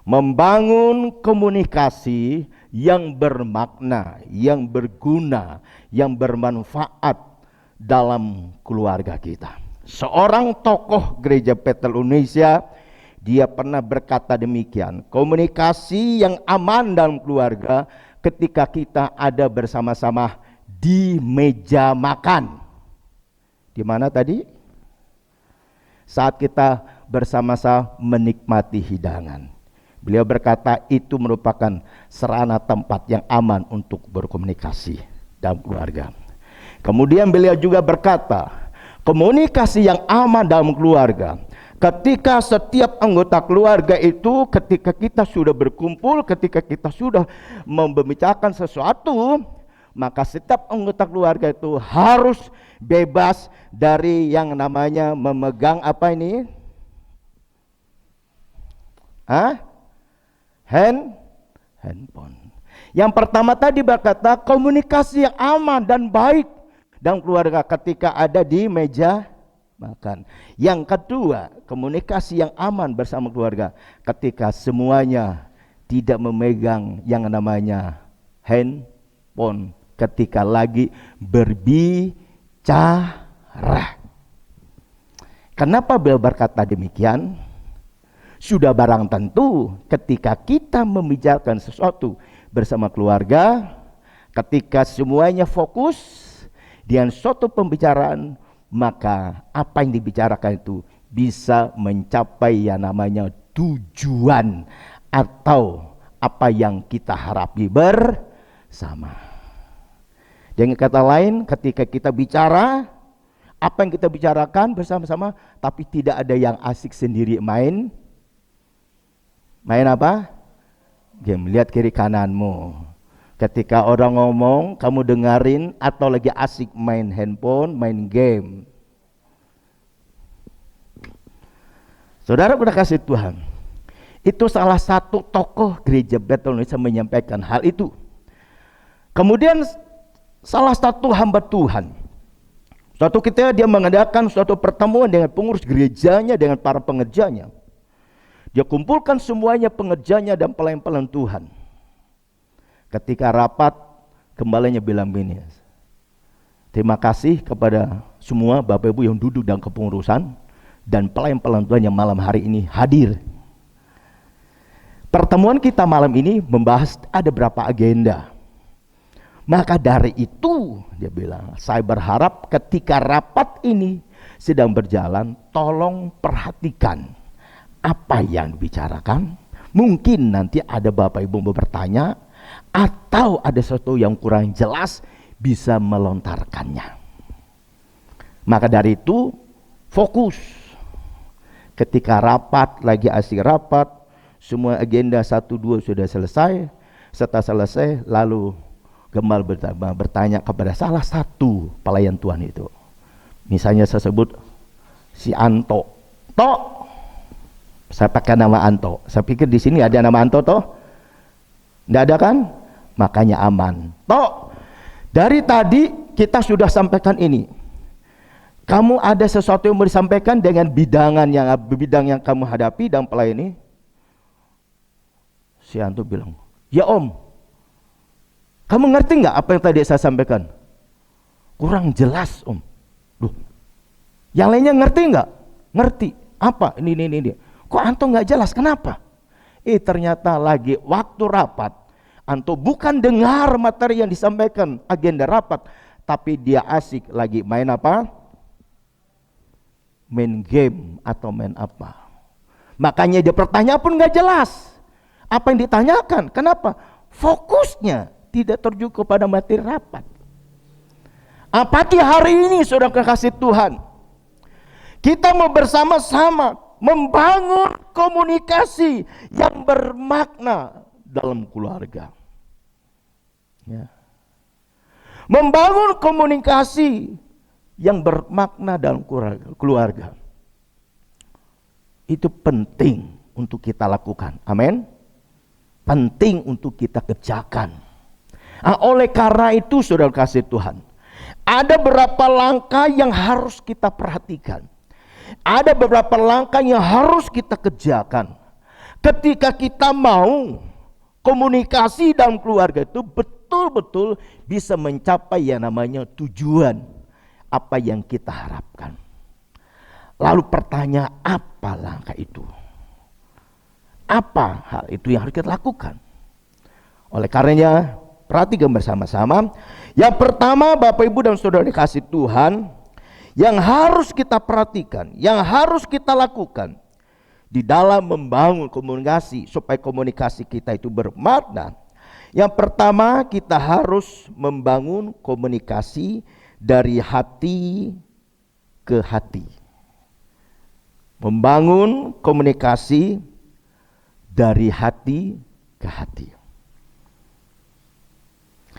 membangun komunikasi yang bermakna, yang berguna, yang bermanfaat dalam keluarga kita. Seorang tokoh gereja Bethel Indonesia, dia pernah berkata demikian, komunikasi yang aman dalam keluarga ketika kita ada bersama-sama di meja makan. Di mana tadi? Saat kita bersama-sama menikmati hidangan. Beliau berkata itu merupakan sarana tempat yang aman untuk berkomunikasi dalam keluarga. Kemudian beliau juga berkata, komunikasi yang aman dalam keluarga ketika setiap anggota keluarga itu, ketika kita sudah berkumpul, ketika kita sudah membicarakan sesuatu, maka setiap anggota keluarga itu harus bebas dari yang namanya memegang apa ini? Handphone. Yang pertama tadi berkata komunikasi yang aman dan baik dalam keluarga ketika ada di meja makan. Yang kedua, komunikasi yang aman bersama keluarga ketika semuanya tidak memegang yang namanya handphone ketika lagi berbicara. Kenapa beliau berkata demikian? Sudah barang tentu ketika kita membicarakan sesuatu bersama keluarga, ketika semuanya fokus dengan suatu pembicaraan, maka apa yang dibicarakan itu bisa mencapai yang namanya tujuan atau apa yang kita harapi bersama. Dengan kata lain, ketika kita bicara, apa yang kita bicarakan bersama-sama, tapi tidak ada yang asik sendiri main apa? Game. Lihat kiri kananmu. Ketika orang ngomong, kamu dengerin atau lagi asik main handphone, main game. Saudara udah kasih Tuhan. Itu salah satu tokoh gereja Bethel Indonesia menyampaikan hal itu. Kemudian salah satu hamba Tuhan, suatu ketika dia mengadakan suatu pertemuan dengan pengurus gerejanya, dengan para pengerjanya. Dia kumpulkan semuanya pengerjanya dan pelayan-pelayan Tuhan. Ketika rapat, gembalanya bilang begini, terima kasih kepada semua Bapak Ibu yang duduk dalam kepengurusan dan pelayan-pelayan Tuhan yang malam hari ini hadir. Pertemuan kita malam ini membahas ada berapa agenda. Maka dari itu, dia bilang, saya berharap ketika rapat ini sedang berjalan, tolong perhatikan apa yang dibicarakan. Mungkin nanti ada Bapak Ibu bertanya, atau ada sesuatu yang kurang jelas, bisa melontarkannya. Maka dari itu, fokus. Ketika rapat, lagi asik rapat, semua agenda 1-2 sudah selesai. Setelah selesai, lalu gembala bertanya kepada salah satu pelayan Tuhan itu. Misalnya saya sebut si Anto. Saya pakai nama Anto. Saya pikir di sini ada nama Anto toh? Tidak ada kan? Makanya aman. Dari tadi kita sudah sampaikan ini. Kamu ada sesuatu yang mau disampaikan dengan bidang yang kamu hadapi dalam pelayan ini? Si Anto bilang, ya Om. Kamu ngerti nggak apa yang tadi saya sampaikan? Kurang jelas Om. Loh, yang lainnya ngerti nggak? Ngerti. Apa? Ini. Kok Anto nggak jelas? Kenapa? Ternyata lagi waktu rapat, Anto bukan dengar materi yang disampaikan agenda rapat, tapi dia asik lagi main apa? Main game atau main apa? Makanya dia pertanyaan pun nggak jelas. Apa yang ditanyakan? Kenapa? Fokusnya tidak tertuju kepada materi rapat. Apalagi hari ini saudara kekasih Tuhan, kita mau bersama-sama membangun komunikasi yang bermakna dalam keluarga. Ya. Membangun komunikasi yang bermakna dalam keluarga. Itu penting untuk kita lakukan. Amin. Penting untuk kita kerjakan. Oleh karena itu saudara kasih Tuhan, ada beberapa langkah yang harus kita perhatikan. Ada beberapa langkah yang harus kita kerjakan. Ketika kita mau komunikasi dalam keluarga itu betul-betul bisa mencapai yang namanya tujuan apa yang kita harapkan. Lalu pertanyaan, apa langkah itu? Apa hal itu yang harus kita lakukan? Oleh karenanya, perhatikan bersama-sama. Yang pertama, Bapak Ibu dan Saudara dikasih Tuhan, yang harus kita perhatikan, yang harus kita lakukan di dalam membangun komunikasi supaya komunikasi kita itu bermakna. Yang pertama, kita harus membangun komunikasi dari hati ke hati. Membangun komunikasi dari hati ke hati.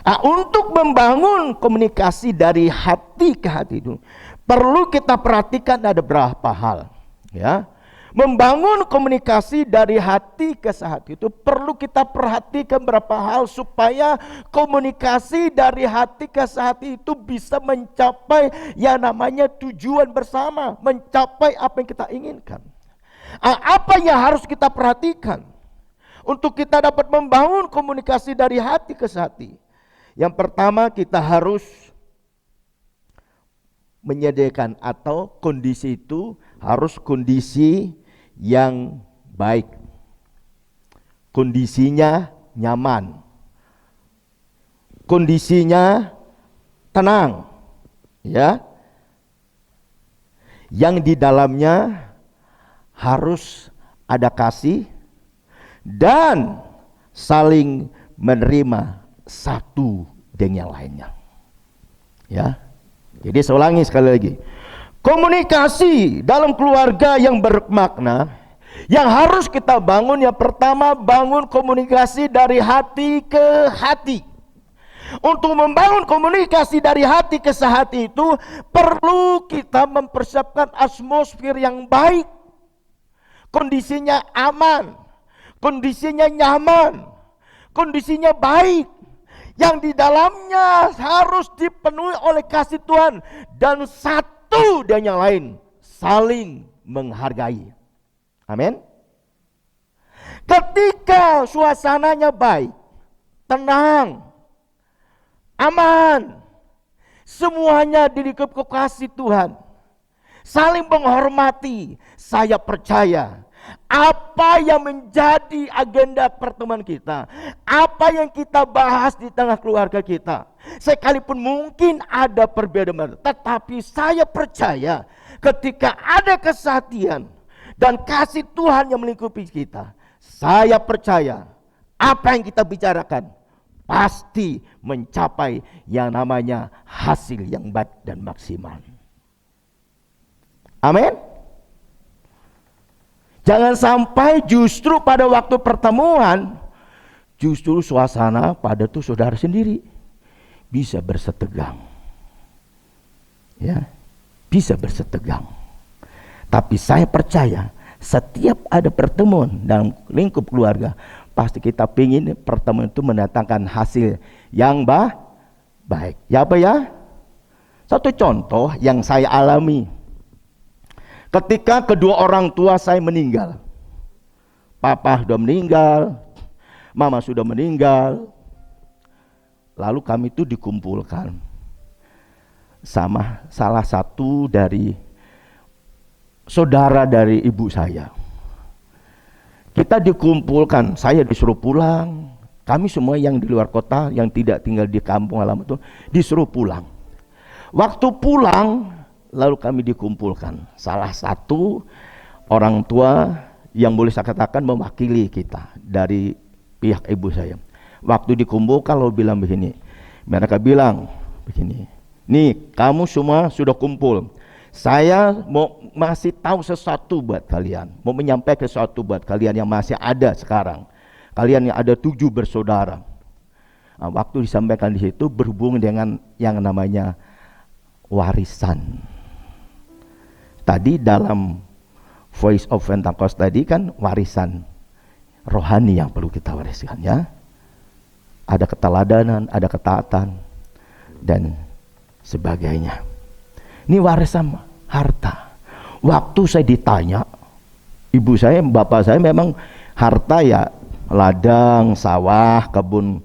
Nah, untuk membangun komunikasi dari hati ke hati itu perlu kita perhatikan ada beberapa hal, ya. Membangun komunikasi dari hati ke hati itu perlu kita perhatikan beberapa hal supaya komunikasi dari hati ke hati itu bisa mencapai yang namanya tujuan bersama, mencapai apa yang kita inginkan. Apa yang harus kita perhatikan untuk kita dapat membangun komunikasi dari hati ke hati? Yang pertama, kita harus menyediakan atau kondisi itu harus kondisi yang baik, kondisinya nyaman, kondisinya tenang, ya, yang di dalamnya harus ada kasih dan saling menerima satu dengan yang lainnya, ya. Jadi saya ulangi sekali lagi, komunikasi dalam keluarga yang bermakna yang harus kita bangun, yang pertama bangun komunikasi dari hati ke hati. Untuk membangun komunikasi dari hati ke hati itu perlu kita mempersiapkan atmosfer yang baik, kondisinya aman, kondisinya nyaman, kondisinya baik, yang di dalamnya harus dipenuhi oleh kasih Tuhan dan satu dan yang lain saling menghargai. Amin. Ketika suasananya baik, tenang, aman, semuanya dilingkupi kasih Tuhan, saling menghormati, saya percaya apa yang menjadi agenda pertemuan kita, apa yang kita bahas di tengah keluarga kita, sekalipun mungkin ada perbedaan, tetapi saya percaya ketika ada kesatian dan kasih Tuhan yang melingkupi kita, saya percaya apa yang kita bicarakan pasti mencapai yang namanya hasil yang baik dan maksimal. Amin. Jangan sampai justru pada waktu pertemuan, justru suasana pada tuh saudara sendiri bisa bersetegang, ya, bisa bersetegang. Tapi saya percaya setiap ada pertemuan dalam lingkup keluarga, pasti kita ingin pertemuan itu mendatangkan hasil yang baik. Ya apa ya? Satu contoh yang saya alami. Ketika kedua orang tua saya meninggal, papa sudah meninggal, mama sudah meninggal, lalu kami itu dikumpulkan sama salah satu dari saudara dari ibu saya. Kita dikumpulkan, saya disuruh pulang, kami semua yang di luar kota, yang tidak tinggal di kampung halaman itu disuruh pulang. Waktu pulang, lalu kami dikumpulkan. Salah satu orang tua yang boleh saya katakan mewakili kita dari pihak ibu saya. Waktu dikumpulkan lalu bilang begini, mereka bilang begini, nih kamu semua sudah kumpul, saya mau masih tahu sesuatu buat kalian, mau menyampaikan sesuatu buat kalian yang masih ada sekarang. Kalian yang ada 7 bersaudara. Nah, waktu disampaikan di situ berhubungan dengan yang namanya warisan. Tadi dalam Voice of Pentecost tadi kan warisan rohani yang perlu kita wariskan, ya. Ada keteladanan, ada ketaatan dan sebagainya. Ini warisan harta. Waktu saya ditanya, ibu saya, bapak saya memang Harta ya ladang, sawah, kebun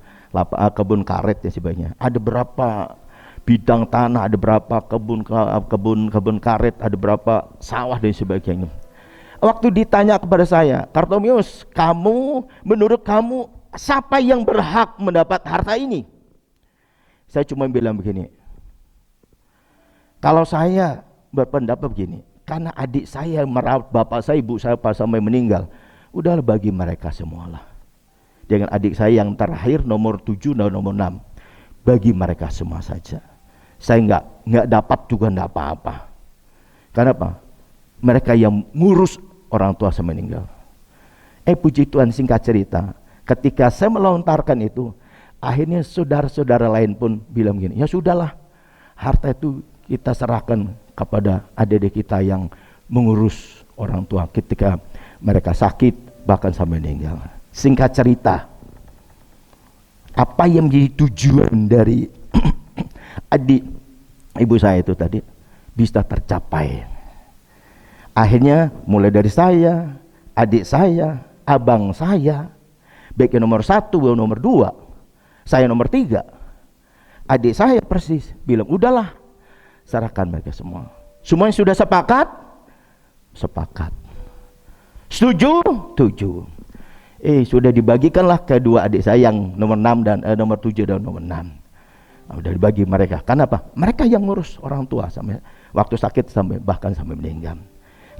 karet dan sebagainya. Ada berapa bidang tanah, ada berapa kebun karet, ada berapa sawah dan sebagainya. Waktu ditanya kepada saya, Bartolomeus, menurut kamu siapa yang berhak mendapat harta ini? Saya cuma bilang begini, kalau saya berpendapat begini, karena adik saya merawat bapak saya, ibu saya pas sampai meninggal, udahlah bagi mereka semualah. Dengan adik saya yang terakhir nomor 7 dan nomor 6, bagi mereka semua saja. Saya nggak dapat juga nggak apa-apa. Kenapa? Mereka yang ngurus orang tua saya meninggal. Puji Tuhan, singkat cerita, ketika saya melontarkan itu, akhirnya saudara-saudara lain pun bilang gini, ya sudahlah, harta itu kita serahkan kepada adik-adik kita yang mengurus orang tua ketika mereka sakit bahkan sampai meninggal. Singkat cerita, apa yang menjadi tujuan dari adik ibu saya itu tadi bisa tercapai. Akhirnya mulai dari saya, adik saya, abang saya, baik yang nomor 1 atau nomor 2, saya nomor 3, adik saya persis bilang, udahlah, serahkan mereka semua. Semuanya sudah sepakat? Sepakat. Setuju? Setuju. Sudah dibagikanlah kedua adik saya yang nomor 6 dan nomor 7 dan nomor 6. Udah dibagi mereka. Kenapa? Mereka yang ngurus orang tua sampai waktu sakit sampai bahkan sampai meninggal.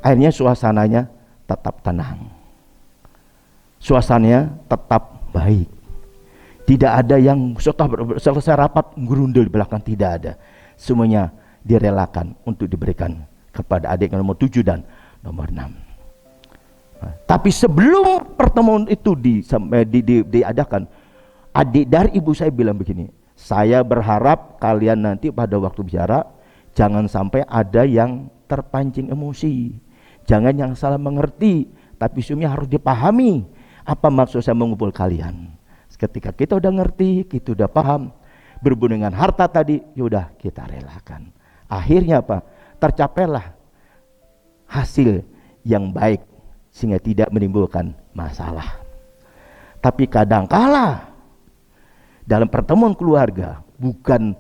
Akhirnya suasananya tetap tenang. Suasananya tetap baik. Tidak ada yang setelah selesai rapat gerundel di belakang, tidak ada. Semuanya direlakan untuk diberikan kepada adik nomor 7 dan nomor 6. Tapi sebelum pertemuan itu diadakan, adik dari ibu saya bilang begini, saya berharap kalian nanti pada waktu bicara jangan sampai ada yang terpancing emosi, jangan yang salah mengerti, tapi semuanya harus dipahami apa maksud saya mengumpul kalian. Ketika kita udah ngerti, kita udah paham berhubungan dengan harta tadi, yaudah kita relakan. Akhirnya apa? Tercapailah hasil yang baik sehingga tidak menimbulkan masalah. Tapi kadangkala dalam pertemuan keluarga bukan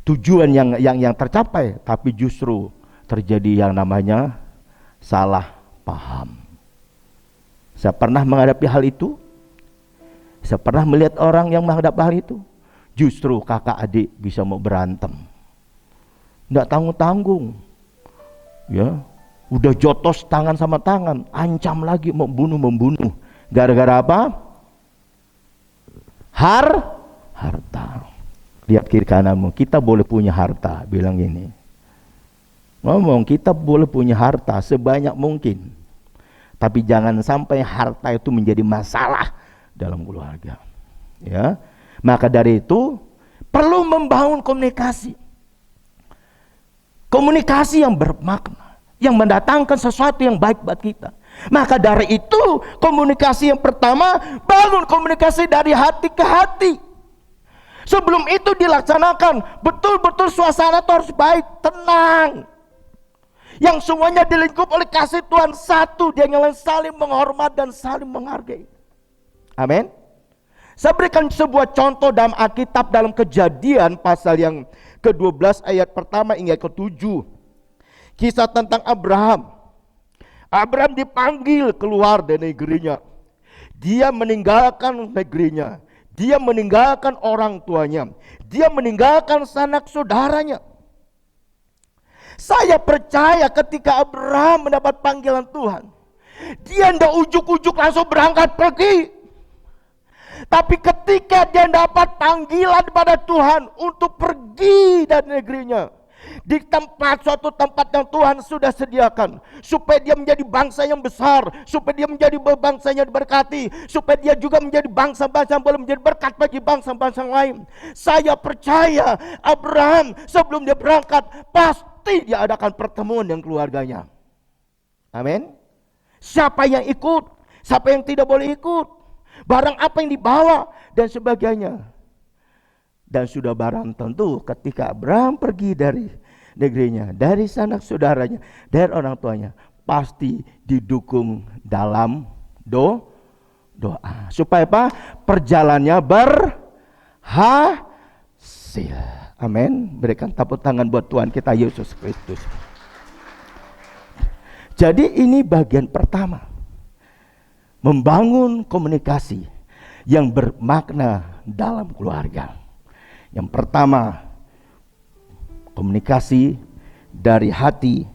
tujuan yang tercapai, tapi justru terjadi yang namanya salah paham. Saya pernah menghadapi hal itu. Saya pernah melihat orang yang menghadapi hal itu. Justru kakak adik bisa mau berantem, nggak tanggung-tanggung, ya udah jotos tangan sama tangan, ancam lagi membunuh. Gara-gara apa? Harta. Lihat kiri kananmu, kita boleh punya harta, bilang gini. Ngomong, kita boleh punya harta sebanyak mungkin, tapi jangan sampai harta itu menjadi masalah dalam keluarga. Ya, maka dari itu perlu membangun komunikasi yang bermakna, yang mendatangkan sesuatu yang baik buat kita. Maka dari itu komunikasi yang pertama, bangun komunikasi dari hati ke hati. Sebelum itu dilaksanakan, betul-betul suasana itu harus baik, tenang. Yang semuanya dilingkup oleh kasih Tuhan satu, dia yang saling menghormat dan saling menghargai. Amin. Saya berikan sebuah contoh dalam Alkitab, dalam Kejadian pasal yang ke-12 ayat pertama hingga ke-7. Kisah tentang Abraham. Abraham dipanggil keluar dari negerinya. Dia meninggalkan negerinya. Dia meninggalkan orang tuanya. Dia meninggalkan sanak saudaranya. Saya percaya ketika Abraham mendapat panggilan Tuhan, dia tidak ujuk-ujuk langsung berangkat pergi. Tapi ketika dia dapat panggilan pada Tuhan untuk pergi dari negerinya, di suatu tempat yang Tuhan sudah sediakan, supaya dia menjadi bangsa yang besar, supaya dia menjadi bangsa yang diberkati, supaya dia juga menjadi bangsa-bangsa yang boleh menjadi berkat bagi bangsa-bangsa lain. Saya percaya Abraham sebelum dia berangkat pasti dia adakan pertemuan dengan keluarganya. Amin. Siapa yang ikut, siapa yang tidak boleh ikut, barang apa yang dibawa dan sebagainya. Dan sudah barang tentu ketika Abraham pergi dari negerinya, dari sanak saudaranya, dari orang tuanya, pasti didukung dalam doa. Supaya apa? Perjalanannya berhasil. Amin. Berikan tepuk tangan buat Tuhan kita Yesus Kristus. Jadi ini bagian pertama. Membangun komunikasi yang bermakna dalam keluarga. Yang pertama, komunikasi dari hati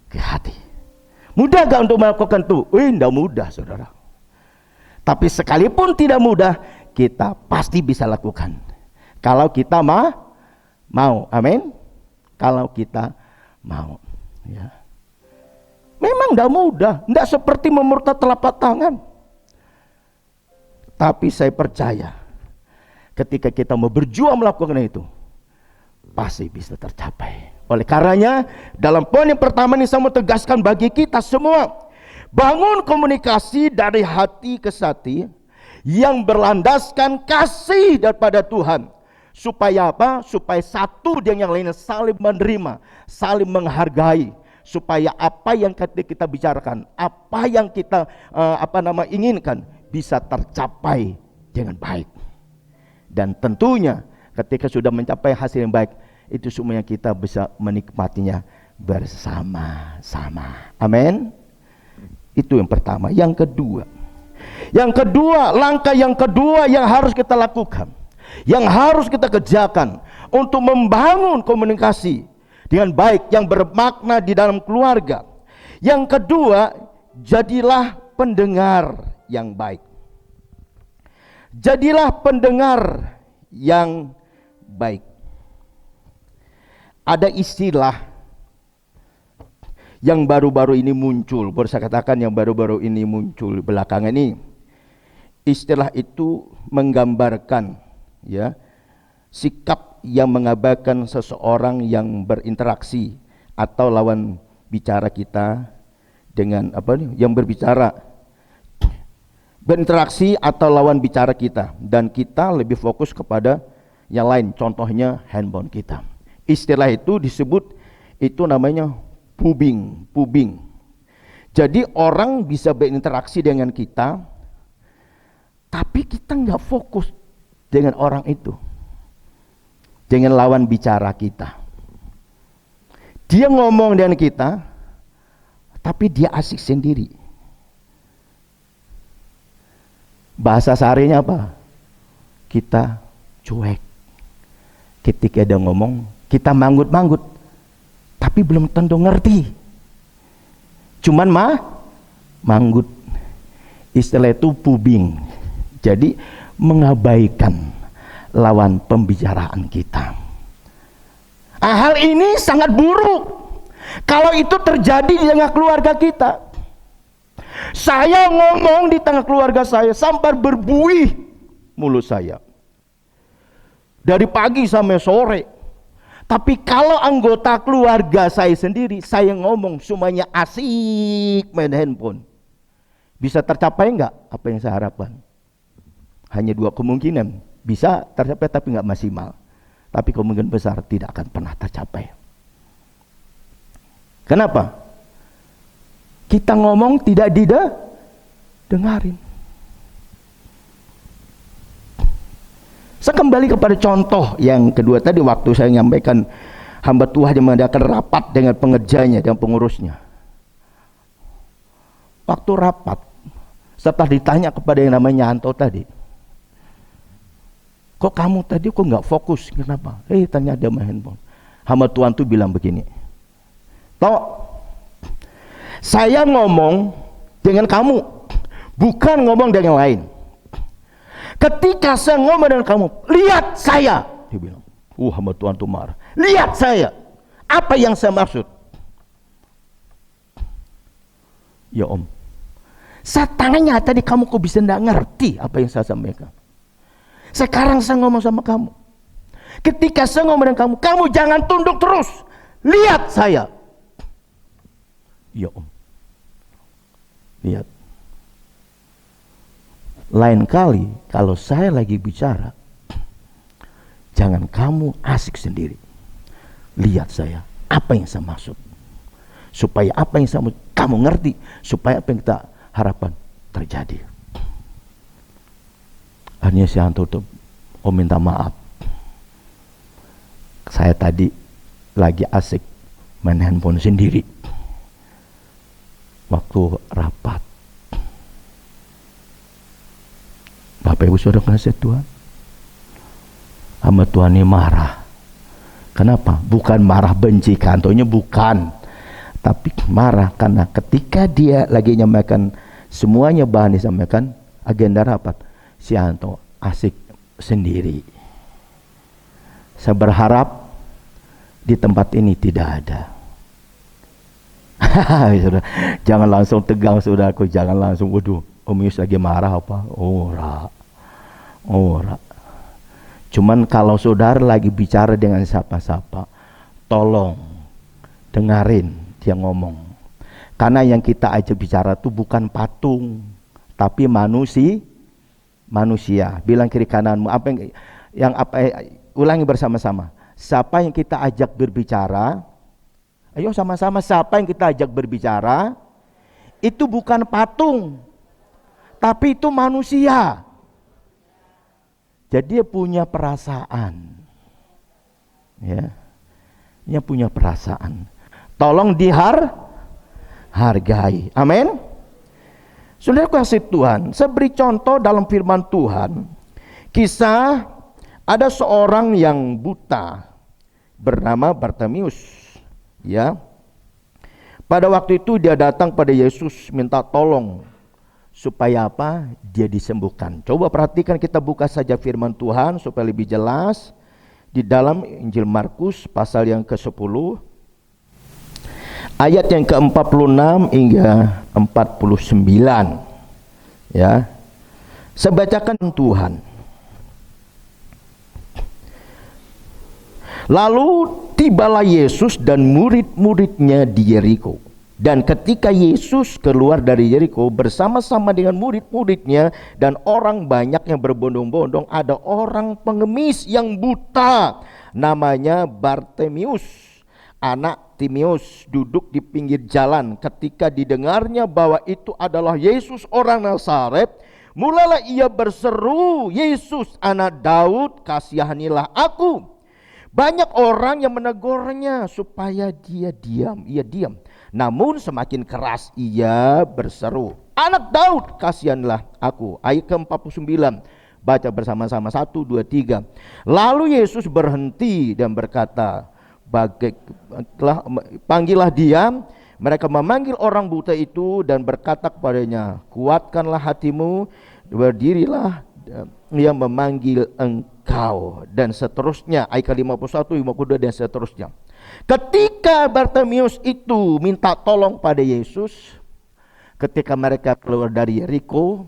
ke hati. Mudah gak untuk melakukan itu? Tidak mudah, saudara. Tapi sekalipun tidak mudah, kita pasti bisa lakukan. Kalau kita mau, amin. Kalau kita mau, ya. Memang tidak mudah, tidak seperti memurtad telapak tangan. Tapi saya percaya, ketika kita mau berjuang melakukan itu, pasti bisa tercapai. Oleh karenanya, dalam poin yang pertama ini saya mau tegaskan bagi kita semua, bangun komunikasi dari hati ke hati yang berlandaskan kasih daripada Tuhan. Supaya apa? Supaya satu dan yang lainnya saling menerima, saling menghargai. Supaya apa yang kita bicarakan, apa yang kita inginkan bisa tercapai dengan baik. Dan tentunya ketika sudah mencapai hasil yang baik, itu semuanya kita bisa menikmatinya bersama-sama. Amin. Itu yang pertama. Yang kedua, langkah yang kedua yang harus kita lakukan, yang harus kita kerjakan untuk membangun komunikasi dengan baik yang bermakna di dalam keluarga. Yang kedua, jadilah pendengar yang baik. Jadilah pendengar yang baik. Ada istilah yang baru-baru ini muncul, baru saya katakan yang baru-baru ini muncul belakangan ini. Istilah itu menggambarkan, ya, sikap yang mengabaikan seseorang yang berinteraksi atau lawan bicara kita dengan yang berinteraksi atau lawan bicara kita, dan kita lebih fokus kepada yang lain, contohnya handphone kita. Istilah itu disebut, itu namanya pubing. Jadi orang bisa berinteraksi dengan kita, tapi kita nggak fokus dengan orang itu, dengan lawan bicara kita. Dia ngomong dengan kita, tapi dia asik sendiri. Bahasa seharinya apa? Kita cuek. Ketika dia ngomong, kita manggut-manggut, tapi belum tentu ngerti. Cuman manggut. Istilah itu pubing. Jadi mengabaikan lawan pembicaraan kita. Hal ini sangat buruk kalau itu terjadi di tengah keluarga kita. Saya ngomong di tengah keluarga saya sampai berbuih mulut saya dari pagi sampai sore. Tapi kalau anggota keluarga saya sendiri, saya ngomong semuanya asik main handphone, bisa tercapai enggak apa yang saya harapkan? Hanya dua kemungkinan, bisa tercapai tapi enggak maksimal. Tapi kemungkinan besar tidak akan pernah tercapai. Kenapa? Kita ngomong tidak didengarin. Saya kembali kepada contoh yang kedua tadi, waktu saya menyampaikan hamba Tuhan yang mengadakan rapat dengan pengerjanya dan pengurusnya. Waktu rapat, setelah ditanya kepada yang namanya Anto tadi, kok kamu tadi kok nggak fokus? Kenapa? Tanya dia main handphone. Hamba Tuhan tuh bilang begini, toh saya ngomong dengan kamu, bukan ngomong dengan yang lain. Ketika saya ngomong dengan kamu, lihat saya, dia bilang. Hamba Tuhan tuh marah. Lihat saya, apa yang saya maksud? Ya Om, saya tanya tadi kamu kok bisa tidak ngerti apa yang saya sampaikan. Sekarang saya ngomong sama kamu, ketika saya ngomong dengan kamu, kamu jangan tunduk terus. Lihat saya. Ya Om, lihat. Lain kali kalau saya lagi bicara, jangan kamu asik sendiri. Lihat saya, apa yang saya maksud. Supaya apa yang kamu ngerti, supaya apa yang kita harapkan terjadi. Akhirnya si Anto tuh, oh minta maaf, saya tadi lagi asik main handphone sendiri waktu rapat. Bapak Ibu Saudara kasih Tuhan, sama Tuhan ini marah. Kenapa? Bukan marah benci kantornya, bukan, tapi marah karena ketika dia lagi nyampaikan semuanya bahan disampaikan agenda rapat, si Anto asik sendiri. Saya berharap di tempat ini tidak ada. Jangan langsung tegang saudaraku, jangan langsung waduh Om Yus lagi marah apa? Ora. Cuman kalau saudara lagi bicara dengan siapa-siapa, tolong dengarin dia ngomong. Karena yang kita ajak bicara tuh bukan patung, tapi manusia. Bilang kiri kananmu, ulangi bersama-sama. Siapa yang kita ajak berbicara? Ayo sama-sama, siapa yang kita ajak berbicara? Itu bukan patung, tapi itu manusia. Jadi dia punya perasaan. Ya. Dia punya perasaan. Tolong dihargai. Amin. Saudara kasih Tuhan, saya beri contoh dalam firman Tuhan. Kisah ada seorang yang buta bernama Bartimius. Ya. Pada waktu itu dia datang pada Yesus minta tolong supaya apa? Dia disembuhkan. Coba perhatikan, kita buka saja firman Tuhan supaya lebih jelas di dalam Injil Markus pasal yang ke-10 ayat yang ke-46 hingga 49. Ya. Saya bacakan Tuhan. Lalu tibalah Yesus dan murid-muridnya di Yeriko. Dan ketika Yesus keluar dari Yeriko bersama-sama dengan murid-muridnya dan orang banyak yang berbondong-bondong, ada orang pengemis yang buta namanya Bartimius, anak Timeus, duduk di pinggir jalan. Ketika didengarnya bahwa itu adalah Yesus orang Nazaret, mulailah ia berseru, Yesus anak Daud, kasihanilah aku. Banyak orang yang menegurnya supaya dia diam. Ia diam. Namun semakin keras ia berseru, anak Daud, kasihanlah aku. Ayat ke-49. Baca bersama-sama, 1, 2, 3. Lalu Yesus berhenti dan berkata, panggillah dia. Mereka memanggil orang buta itu dan berkata kepadanya, kuatkanlah hatimu, berdirilah, ia memanggil engkau. Dan seterusnya, ayat ke-51, 52 dan seterusnya. Ketika Bartimius itu minta tolong pada Yesus, ketika mereka keluar dari Yeriko,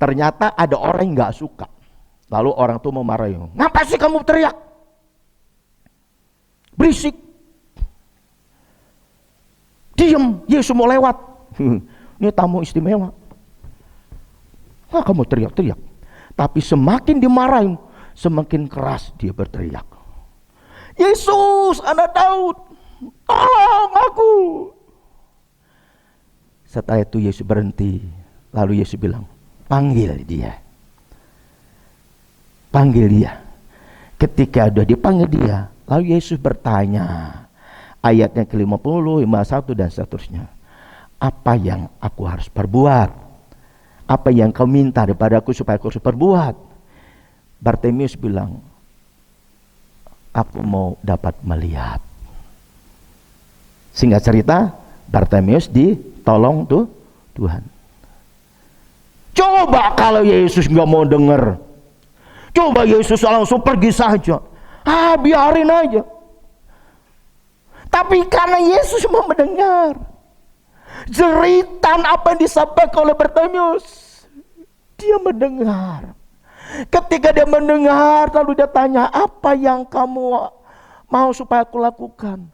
ternyata ada orang yang gak suka. Lalu orang itu memarahi, ngapa sih kamu teriak? Berisik. Diam, Yesus mau lewat. Ini tamu istimewa. Kamu teriak-teriak. Tapi semakin dimarahin, semakin keras dia berteriak. Yesus anak Daud, tolong aku. Setelah itu Yesus berhenti. Lalu Yesus bilang, panggil dia. Panggil dia. Ketika sudah dipanggil dia, lalu Yesus bertanya, ayatnya ke-50, 51 dan seterusnya, apa yang aku harus perbuat? Apa yang kau minta daripada aku supaya aku harus perbuat? Bartimius bilang, aku mau dapat melihat. Singkat cerita, Bartimius ditolong tuh Tuhan. Coba kalau Yesus nggak mau dengar, coba Yesus langsung pergi saja, biarin aja. Tapi karena Yesus mau mendengar jeritan apa yang disampaikan oleh Bartimius, dia mendengar. Ketika dia mendengar, lalu dia tanya, apa yang kamu mau supaya aku lakukan?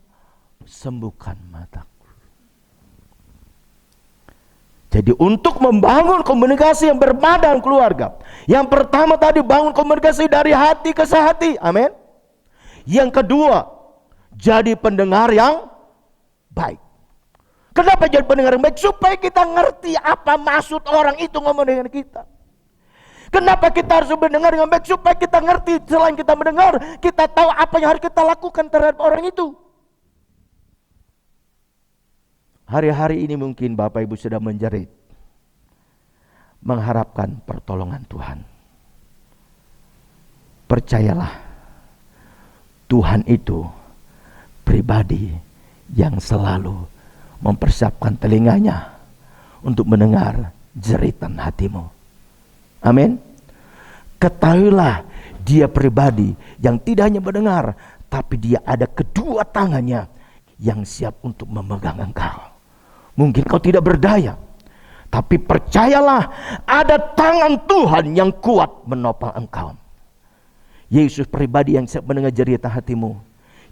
Sembuhkan mataku. Jadi untuk membangun komunikasi yang berbadan keluarga, yang pertama tadi bangun komunikasi dari hati ke hati, amin. Yang kedua, jadi pendengar yang baik. Kenapa jadi pendengar yang baik? Supaya kita ngerti apa maksud orang itu ngomong dengan kita. Kenapa kita harus mendengar dengan baik? Supaya kita ngerti, selain kita mendengar, kita tahu apa yang harus kita lakukan terhadap orang itu. Hari-hari ini mungkin Bapak Ibu sudah menjerit, mengharapkan pertolongan Tuhan. Percayalah, Tuhan itu pribadi yang selalu mempersiapkan telinganya untuk mendengar jeritan hatimu. Amin. Ketahuilah, dia pribadi yang tidak hanya mendengar, tapi dia ada kedua tangannya yang siap untuk memegang engkau. Mungkin kau tidak berdaya, tapi percayalah, ada tangan Tuhan yang kuat menopang engkau. Yesus pribadi yang siap mendengar jeritan hatimu.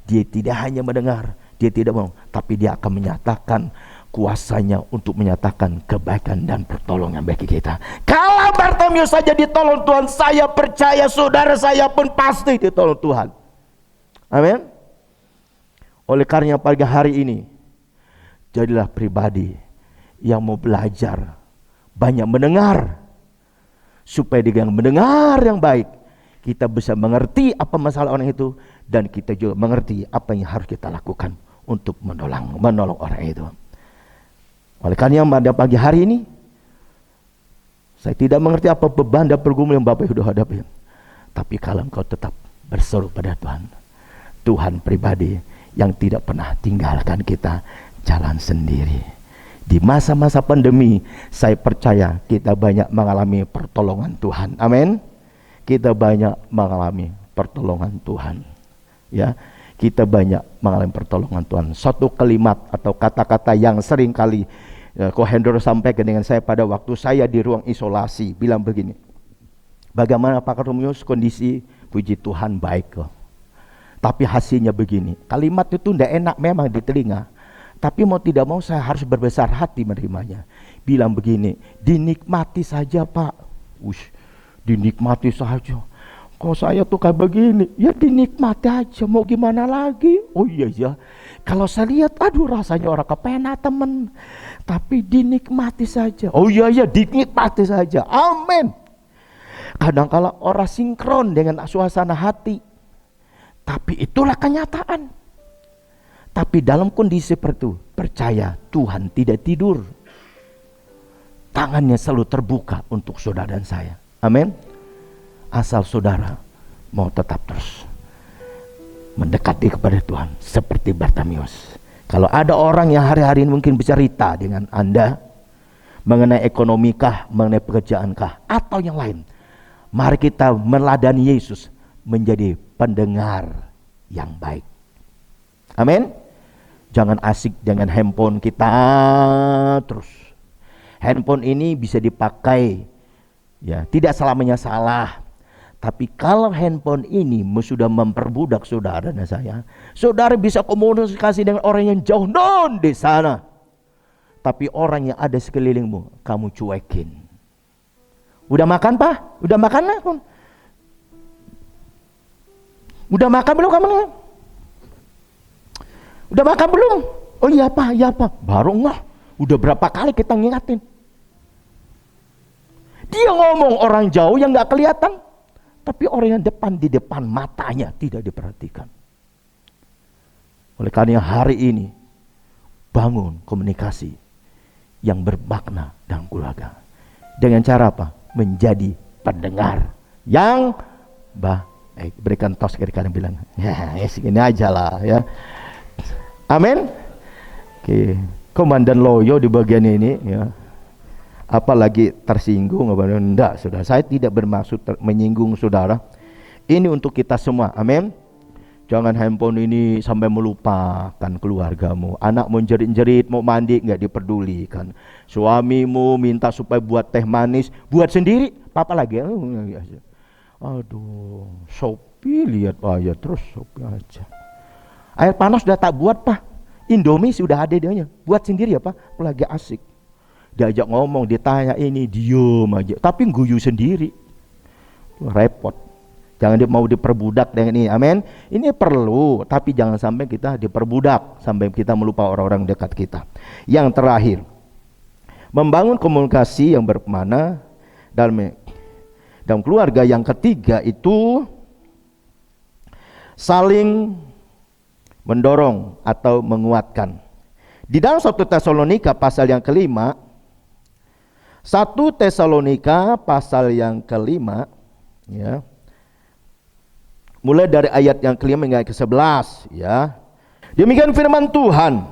Dia tidak hanya mendengar, dia tidak mau, tapi dia akan menyatakan kuasanya untuk menyatakan kebaikan dan pertolongan bagi kita. Kalau Bartimeus saja ditolong Tuhan, saya percaya saudara saya pun pasti ditolong Tuhan. Amin. Oleh karena pagi hari ini, jadilah pribadi yang mau belajar banyak mendengar, supaya dengan mendengar yang baik kita bisa mengerti apa masalah orang itu, dan kita juga mengerti apa yang harus kita lakukan untuk menolong orang itu. Oleh karena pada pagi hari ini, saya tidak mengerti apa beban dan pergumulan yang Bapak sudah hadapi. Tapi kalau engkau tetap berseru pada Tuhan, Tuhan pribadi yang tidak pernah tinggalkan kita jalan sendiri. Di masa-masa pandemi, saya percaya kita banyak mengalami pertolongan Tuhan. Amin. Kita banyak mengalami pertolongan Tuhan. Ya, kita banyak mengalami pertolongan Tuhan. Satu kalimat atau kata-kata yang sering kali Kohendor sampaikan dengan saya pada waktu saya di ruang isolasi, bilang begini, bagaimana Pak Bartimeus kondisi? Puji Tuhan baik kok. Tapi hasilnya begini. Kalimat itu tidak enak memang di telinga, tapi mau tidak mau saya harus berbesar hati menerimanya. Bilang begini, dinikmati saja Pak. Dinikmati saja. Kok saya tuh kayak begini, ya dinikmati aja, mau gimana lagi? Oh iya ya, kalau saya lihat, aduh rasanya orang kepena temen, tapi dinikmati saja. Oh iya ya, dinikmati saja. Amin. Kadang-kala orang sinkron dengan suasana hati, tapi itulah kenyataan. Tapi dalam kondisi seperti itu, percaya Tuhan tidak tidur. Tangannya selalu terbuka untuk saudara dan saya. Amin. Asal saudara mau tetap terus mendekati kepada Tuhan seperti Bartimeus. Kalau ada orang yang hari-hari ini mungkin bercerita dengan Anda mengenai ekonomi kah, mengenai pekerjaan kah, atau yang lain, mari kita meladani Yesus menjadi pendengar yang baik. Amin. Jangan asik dengan handphone kita terus. Handphone ini bisa dipakai, ya, tidak selamanya salah. Tapi kalau handphone ini sudah memperbudak saudara dan saya, saudara bisa komunikasi dengan orang yang jauh di sana. Tapi orang yang ada sekelilingmu, kamu cuekin. Udah makan Pak? Udah makan lah? Udah makan belum kamu? Udah makan belum? Oh iya Pak, iya Pak. Baru enggak. Udah berapa kali kita ngingatin. Dia ngomong orang jauh yang gak kelihatan, tapi orang yang di depan matanya tidak diperhatikan. Oleh karena hari ini, bangun komunikasi yang bermakna dalam keluarga. Dengan cara apa? Menjadi pendengar yang baik. Berikan tos kiri-kanan bilang, ya segini aja lah ya. Amin. Oke. Komandan Loyo di bagian ini ya. Apalagi tersinggung, enggak saudara, saya tidak bermaksud menyinggung saudara. Ini untuk kita semua, amin. Jangan handphone ini sampai melupakan keluargamu. Anak mau jerit-jerit, mau mandi, enggak diperdulikan. Suamimu minta supaya buat teh manis, buat sendiri, papa lagi. Aduh, Shopee lihat aja terus, Shopee aja. Air panas sudah tak buat Pak, Indomie sudah ada dia, buat sendiri ya Pak, aku lagi asik. Diajak ngomong, ditanya ini, diem aja, tapi guyu sendiri. Repot. Jangan mau diperbudak dengan ini, amin. Ini perlu, tapi jangan sampai kita diperbudak, sampai kita melupa orang-orang dekat kita. Yang terakhir, membangun komunikasi yang bermakna dalam keluarga. Yang ketiga itu saling mendorong atau menguatkan. Di dalam 1 Tesalonika pasal yang kelima, 1 Tesalonika pasal yang kelima, ya, mulai dari ayat yang kelima hingga ke-11, ya. Demikian firman Tuhan.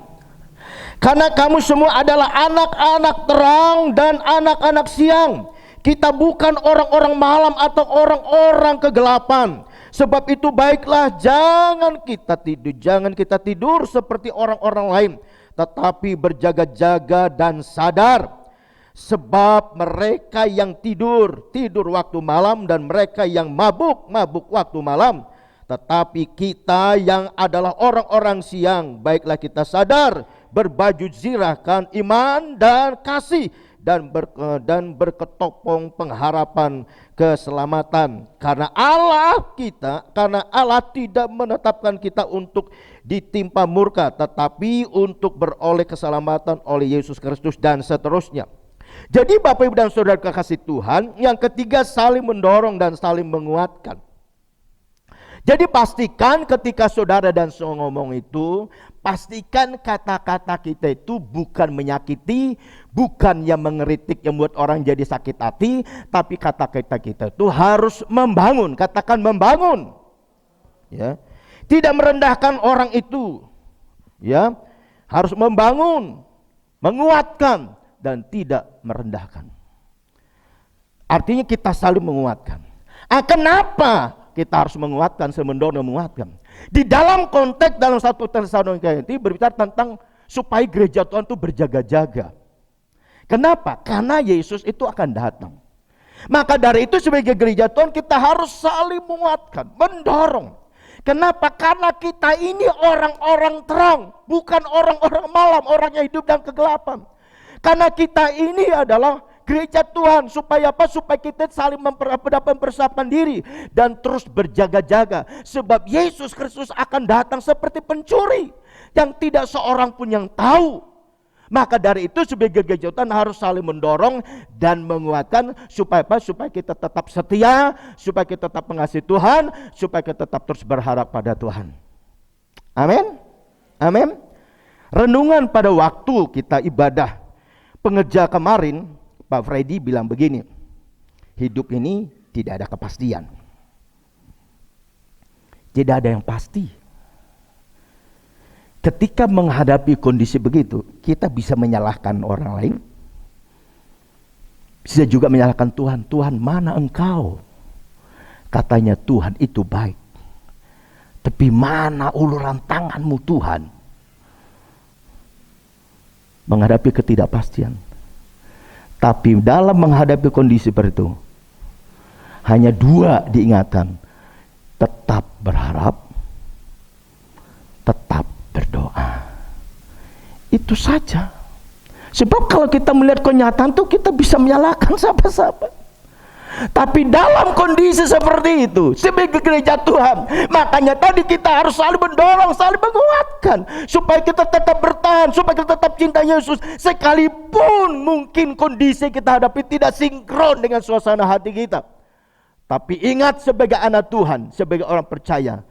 Karena kamu semua adalah anak-anak terang dan anak-anak siang. Kita bukan orang-orang malam atau orang-orang kegelapan. Sebab itu baiklah jangan kita tidur seperti orang-orang lain, tetapi berjaga-jaga dan sadar. Sebab mereka yang tidur waktu malam, dan mereka yang mabuk waktu malam. Tetapi kita yang adalah orang-orang siang, baiklah kita sadar, berbaju zirahkan iman dan kasih, dan berketopong pengharapan keselamatan. Karena Allah tidak menetapkan kita untuk ditimpa murka, tetapi untuk beroleh keselamatan oleh Yesus Kristus, dan seterusnya. Jadi Bapak Ibu dan Saudara kekasih Tuhan, yang ketiga saling mendorong dan saling menguatkan. Jadi pastikan ketika saudara dan saudara ngomong itu, pastikan kata-kata kita itu bukan menyakiti, bukan yang mengeritik yang membuat orang jadi sakit hati, tapi kata-kata kita itu harus membangun. Katakan membangun, ya. Tidak merendahkan orang itu, ya. Harus membangun, menguatkan, dan tidak merendahkan. Artinya kita saling menguatkan. Kenapa kita harus menguatkan, mendorong, menguatkan? Di dalam konteks dalam 1 Tesalonika ini berbicara tentang supaya gereja Tuhan itu berjaga-jaga. Kenapa? Karena Yesus itu akan datang. Maka dari itu sebagai gereja Tuhan kita harus saling menguatkan, mendorong. Kenapa? Karena kita ini orang-orang terang, bukan orang-orang malam, orang yang hidup dalam kegelapan. Karena kita ini adalah gereja Tuhan, supaya apa? Supaya kita saling mempersiapkan diri dan terus berjaga-jaga. Sebab Yesus Kristus akan datang seperti pencuri yang tidak seorang pun yang tahu. Maka dari itu sebagai gereja Tuhan harus saling mendorong dan menguatkan, supaya apa? Supaya kita tetap setia, supaya kita tetap mengasihi Tuhan, supaya kita tetap terus berharap pada Tuhan. Amin. Amin. Renungan pada waktu kita ibadah pengerja kemarin, Pak Freddy bilang begini, hidup ini tidak ada kepastian. Tidak ada yang pasti. Ketika menghadapi kondisi begitu, kita bisa menyalahkan orang lain, bisa juga menyalahkan Tuhan. Tuhan, mana engkau? Katanya Tuhan itu baik, tapi mana uluran tanganmu Tuhan? Menghadapi ketidakpastian. Tapi dalam menghadapi kondisi seperti itu, hanya dua diingatkan: tetap berharap, tetap berdoa. Itu saja. Sebab kalau kita melihat kenyataan itu, kita bisa menyalahkan sahabat-sahabat. Tapi dalam kondisi seperti itu, sebagai gereja Tuhan, makanya tadi kita harus saling mendorong, saling menguatkan, supaya kita tetap bertahan, supaya kita tetap cinta Yesus, sekalipun mungkin kondisi kita hadapi tidak sinkron dengan suasana hati kita. Tapi ingat, sebagai anak Tuhan, sebagai orang percaya,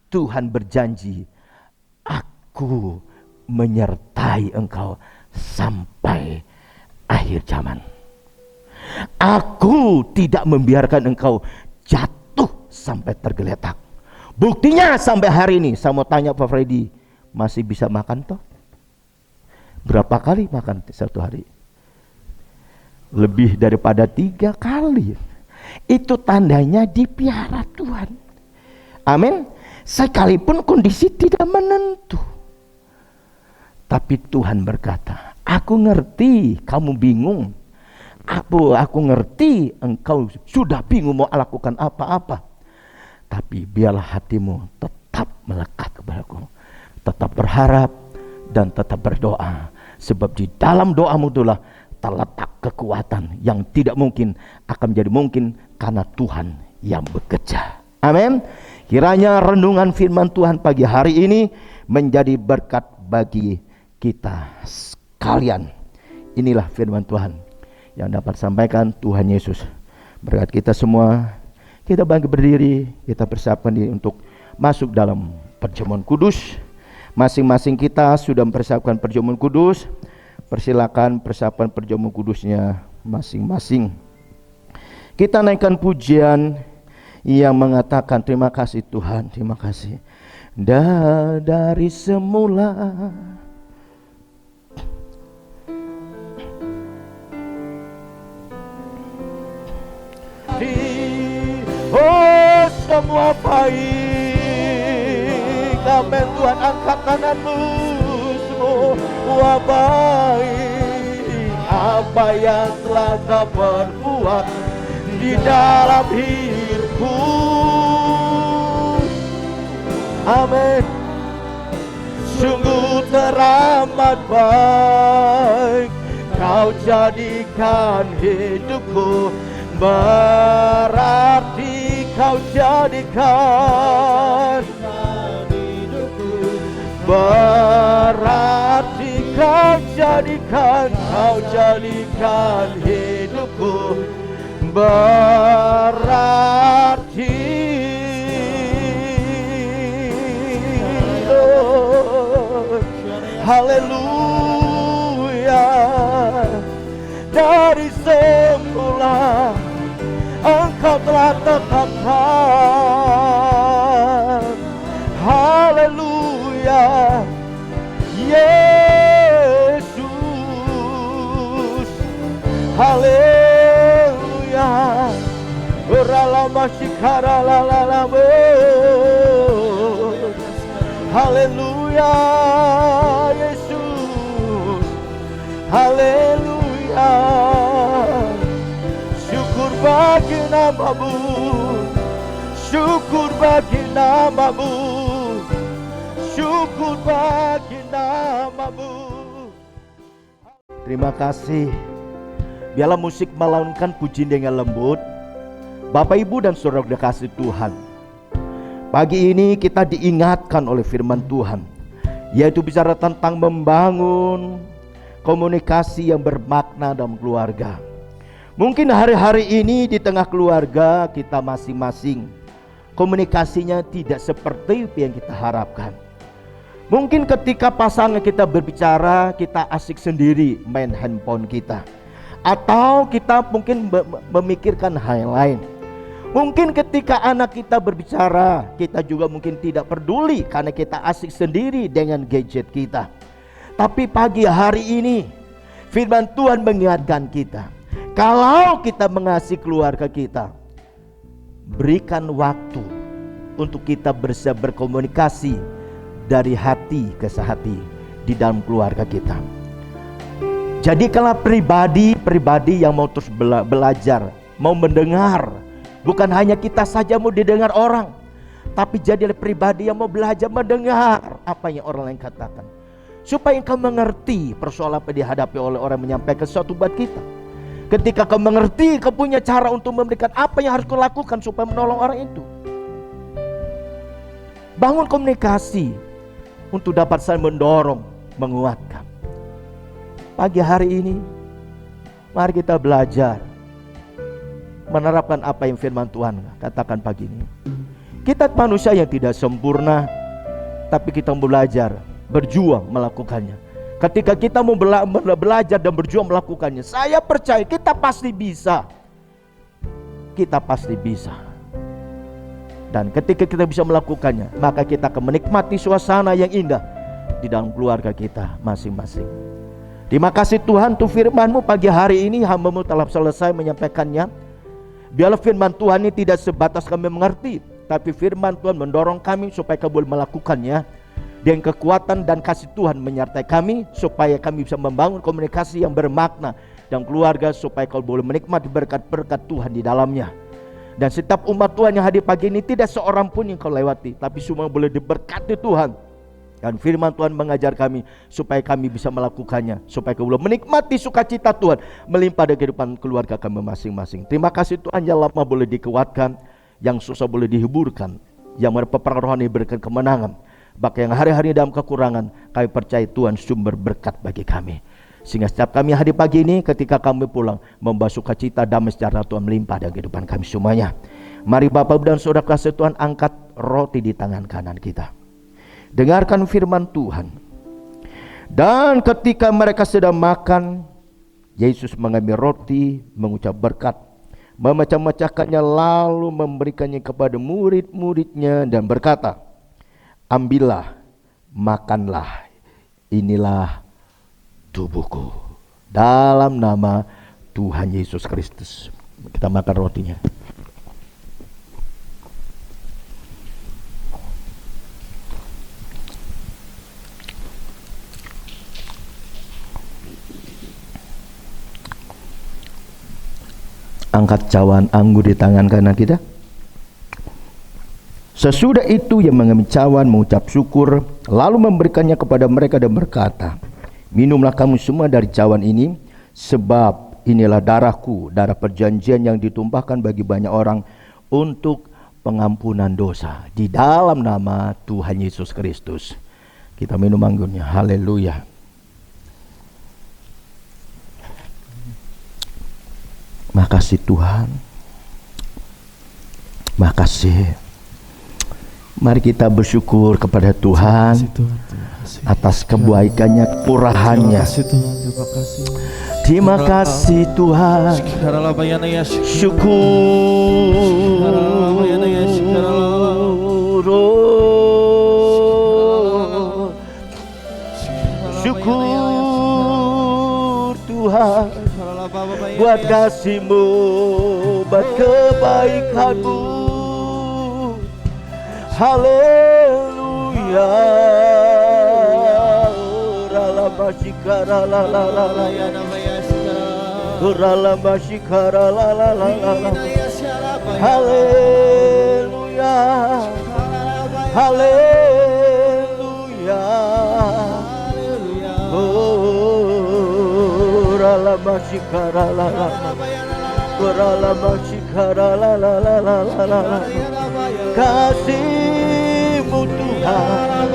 Tuhan berjanji, aku menyertai engkau sampai akhir zaman. Aku tidak membiarkan engkau jatuh sampai tergeletak. Buktinya sampai hari ini, saya mau tanya Pak Freddy, masih bisa makan toh? Berapa kali makan satu hari? Lebih daripada 3 kali. Itu tandanya dipiara Tuhan. Amin. Sekalipun kondisi tidak menentu, tapi Tuhan berkata, aku ngerti kamu bingung. Aku ngerti engkau sudah bingung mau lakukan apa-apa. Tapi biarlah hatimu tetap melekat kepadaku, tetap berharap dan tetap berdoa. Sebab di dalam doamu itulah terletak kekuatan yang tidak mungkin akan menjadi mungkin karena Tuhan yang bekerja. Amin. Kiranya renungan firman Tuhan pagi hari ini menjadi berkat bagi kita sekalian. Inilah firman Tuhan yang dapat sampaikan. Tuhan Yesus Berkat kita semua. Kita bangkit berdiri, kita persiapkan diri untuk masuk dalam perjamuan kudus. Masing-masing kita sudah mempersiapkan perjamuan kudus. Persilakan persiapkan perjamuan kudusnya masing-masing. Kita naikkan pujian yang mengatakan terima kasih Tuhan, terima kasih. Dari semula oh semua baik. Amin Tuhan, angkat tanganmu. Semua baik. Apa yang telah Kau perbuat di dalam hidupku. Amin. Sungguh teramat baik. Kau jadikan hidupku. Berarti Kau jadikan hidupku. Berarti Kau jadikan hidupku. Berarti haleluya. Dari semula Engkau telah tetapkan. Haleluya Yesus. Haleluya. Haleluya Yesus. Haleluya. Syukur bagi nama-Mu. Syukur bagi nama-Mu. Syukur bagi nama-Mu. Terima kasih. Biarlah musik melaunkan pujian dengan lembut. Bapak, Ibu, dan saudara kasih Tuhan, pagi ini kita diingatkan oleh firman Tuhan, yaitu bicara tentang membangun komunikasi yang bermakna dalam keluarga. Mungkin hari-hari ini di tengah keluarga kita masing-masing komunikasinya tidak seperti yang kita harapkan. Mungkin ketika pasangan kita berbicara, kita asik sendiri main handphone kita, atau kita mungkin memikirkan hal lain. Mungkin ketika anak kita berbicara, kita juga mungkin tidak peduli karena kita asik sendiri dengan gadget kita. Tapi pagi hari ini firman Tuhan mengingatkan kita, kalau kita mengasihi keluarga kita, berikan waktu untuk kita bisa berkomunikasi dari hati ke hati di dalam keluarga kita. Jadi kalau pribadi yang mau terus belajar, mau mendengar, bukan hanya kita saja mau didengar orang, tapi jadilah pribadi yang mau belajar mendengar apa yang orang lain katakan, supaya engkau mengerti persoalan apa dihadapi oleh orang yang menyampaikan sesuatu buat kita. Ketika kau mengerti, kau punya cara untuk memberikan apa yang harus kau lakukan supaya menolong orang itu. Bangun komunikasi untuk dapat saling mendorong, menguatkan. Pagi hari ini mari kita belajar menerapkan apa yang firman Tuhan katakan pagi ini. Kita manusia yang tidak sempurna, tapi kita belajar, berjuang melakukannya. Ketika kita mau belajar dan berjuang melakukannya, saya percaya kita pasti bisa. Kita pasti bisa. Dan ketika kita bisa melakukannya, maka kita akan menikmati suasana yang indah di dalam keluarga kita masing-masing. Terima kasih Tuhan untuk firman-Mu pagi hari ini. Hamba-Mu telah selesai menyampaikannya. Biarlah firman Tuhan ini tidak sebatas kami mengerti, tapi firman Tuhan mendorong kami supaya kami boleh melakukannya dengan kekuatan dan kasih Tuhan menyertai kami, supaya kami bisa membangun komunikasi yang bermakna dan keluarga, supaya kau boleh menikmati berkat-berkat Tuhan di dalamnya. Dan setiap umat Tuhan yang hadir pagi ini, tidak seorang pun yang kau lewati, tapi semua boleh diberkati Tuhan. Dan firman Tuhan mengajar kami supaya kami bisa melakukannya, supaya kami boleh menikmati sukacita Tuhan melimpah dari kehidupan keluarga kami masing-masing. Terima kasih Tuhan, yang lemah boleh dikuatkan, yang susah boleh dihiburkan, yang berpeperang rohani berikan kemenangan. Bahkan yang hari-hari dalam kekurangan, kami percaya Tuhan sumber berkat bagi kami. Sehingga setiap kami hari pagi ini ketika kami pulang, membawa sukacita, damai sejahtera Tuhan melimpah dalam kehidupan kami semuanya. Mari Bapak dan Saudara kasih Tuhan, angkat roti di tangan kanan kita. Dengarkan firman Tuhan. Dan ketika mereka sedang makan, Yesus mengambil roti, mengucap berkat, memecah-mecahkannya, lalu memberikannya kepada murid-muridnya dan berkata, ambillah, makanlah, inilah tubuhku. Dalam nama Tuhan Yesus Kristus. Kita makan rotinya. Angkat cawan anggur di tangan kanan kita. Sesudah itu ia mengambil cawan, mengucap syukur, lalu memberikannya kepada mereka dan berkata, minumlah kamu semua dari cawan ini, sebab inilah darahku, darah perjanjian yang ditumpahkan bagi banyak orang untuk pengampunan dosa. Di dalam nama Tuhan Yesus Kristus. Kita minum anggurnya. Haleluya. Makasih Tuhan. Makasih. Mari kita bersyukur kepada Tuhan atas kebaikannya, kemurahannya. Terima kasih Tuhan. Syukur. Syukur Tuhan buat kasih-Mu, buat kebaikan-Mu. Haleluya. Rala masyikara la la la la ya rala masyikara la la la la. Haleluya. Haleluya. Oh rala masyikara la la la. Rala masyikara la la la la la. Kasih-Mu Tuhan,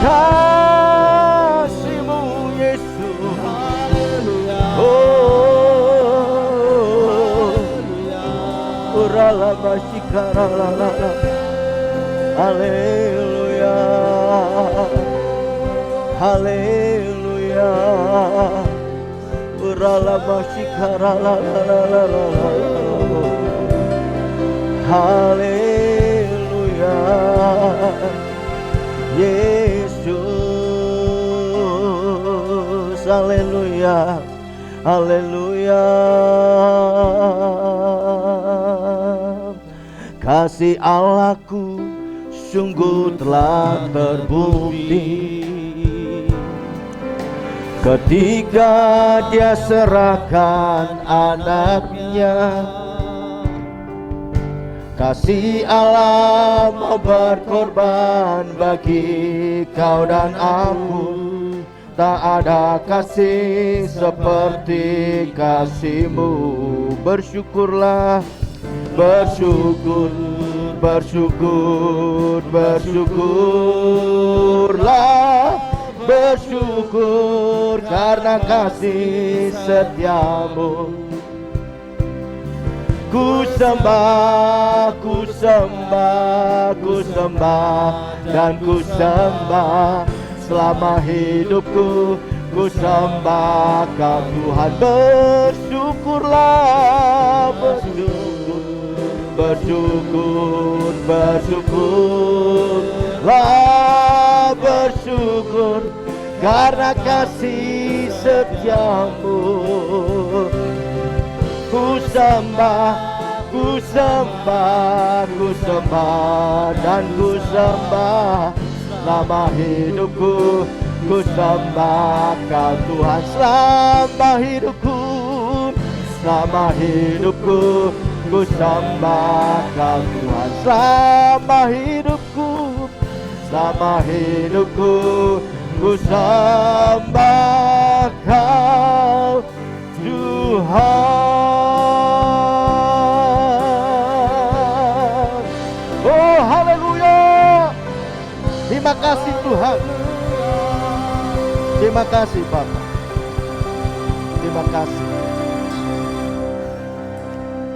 kasih-Mu Yesus. Oh, rala masyikara la la la. Haleluya, haleluya. Rala masyikara la la la la la. Haleluya, Yesus. Haleluya, haleluya. Kasih Allahku sungguh telah terbukti ketika Dia serahkan anaknya. Kasih Allah mau berkorban bagi kau dan aku. Tak ada kasih seperti kasih-Mu. Bersyukurlah, bersyukur, bersyukur, bersyukurlah, bersyukur karena kasih setia-Mu. Ku sembah, ku sembah, ku sembah, dan ku sembah selama hidupku. Ku sembah Kau Tuhan. Bersyukurlah, bersyukur, bersyukur, bersyukurlah, bersyukur karena kasih setia-Mu. Ku sembah, ku sembah, ku sembah, dan ku sembah selama hidupku. Ku sembah Kau Tuhan selama hidupku, selama hidupku. Ku sembah Kau Tuhan selama hidupku, selama hidupku. Ku sembah Kau Tuhan. Oh haleluya. Terima kasih Tuhan. Terima kasih Bapak. terima kasih.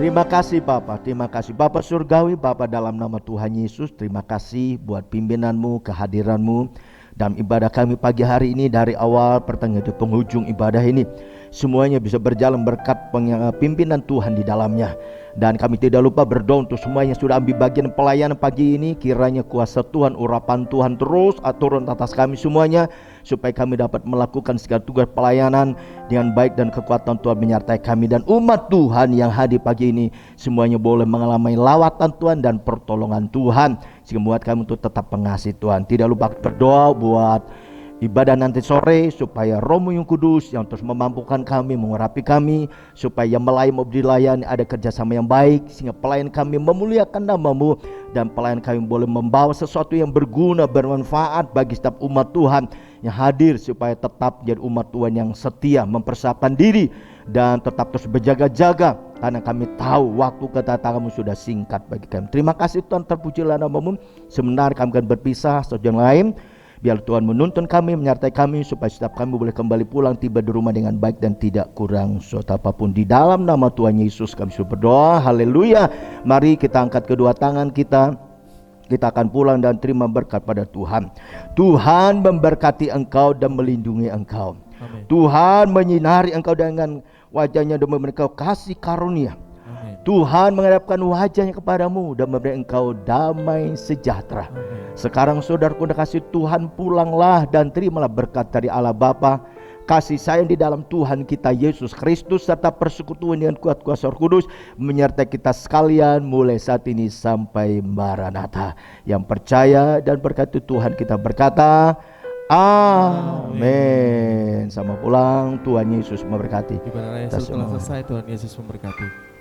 Terima kasih Bapa, terima kasih Bapa Surgawi, Bapa dalam nama Tuhan Yesus. Terima kasih buat pimpinanmu, kehadiranmu dalam ibadah kami pagi hari ini, dari awal pertengahan ke penghujung ibadah ini. Semuanya bisa berjalan berkat pimpinan Tuhan di dalamnya. Dan kami tidak lupa berdoa untuk semuanya sudah ambil bagian pelayanan pagi ini. Kiranya kuasa Tuhan, urapan Tuhan terus turun atas kami semuanya, supaya kami dapat melakukan segala tugas pelayanan dengan baik, dan kekuatan Tuhan menyertai kami. Dan umat Tuhan yang hadir pagi ini semuanya boleh mengalami lawatan Tuhan dan pertolongan Tuhan, sehingga membuat kami untuk tetap mengasihi Tuhan. Tidak lupa berdoa buat ibadah nanti sore, supaya Roh-Mu yang Kudus yang terus memampukan kami, mengurapi kami, supaya melayani maupun dilayani ada kerjasama yang baik, sehingga pelayan kami memuliakan nama-Mu, dan pelayan kami boleh membawa sesuatu yang berguna, bermanfaat bagi setiap umat Tuhan yang hadir, supaya tetap jadi umat Tuhan yang setia, mempersiapkan diri, dan tetap terus berjaga-jaga, karena kami tahu waktu kedatangan-Mu sudah singkat bagi kami. Terima kasih Tuhan, terpujilah nama-Mu. Sebentar kami akan berpisah satu yang lain. Biar Tuhan menuntun kami, menyertai kami, supaya setiap kami boleh kembali pulang, tiba di rumah dengan baik dan tidak kurang sesuatu apapun. Di dalam nama Tuhan Yesus kami sudah berdoa. Haleluya. Mari kita angkat kedua tangan kita. Kita akan pulang dan terima berkat pada Tuhan. Tuhan memberkati engkau dan melindungi engkau. Amen. Tuhan menyinari engkau dengan wajahnya dan memberi engkau kasih karunia. Amen. Tuhan menghadapkan wajahnya kepadamu dan memberi engkau damai sejahtera. Amen. Sekarang saudaraku kasih Tuhan, pulanglah dan terimalah berkat dari Allah Bapa, kasih sayang di dalam Tuhan kita Yesus Kristus, serta persekutuan dengan kuat kuasa Roh Kudus menyertai kita sekalian mulai saat ini sampai Maranatha. Yang percaya dan berkati Tuhan kita berkata amin. Sama pulang, Tuhan Yesus memberkati. Ibadah raya telah selesai, Tuhan Yesus memberkati.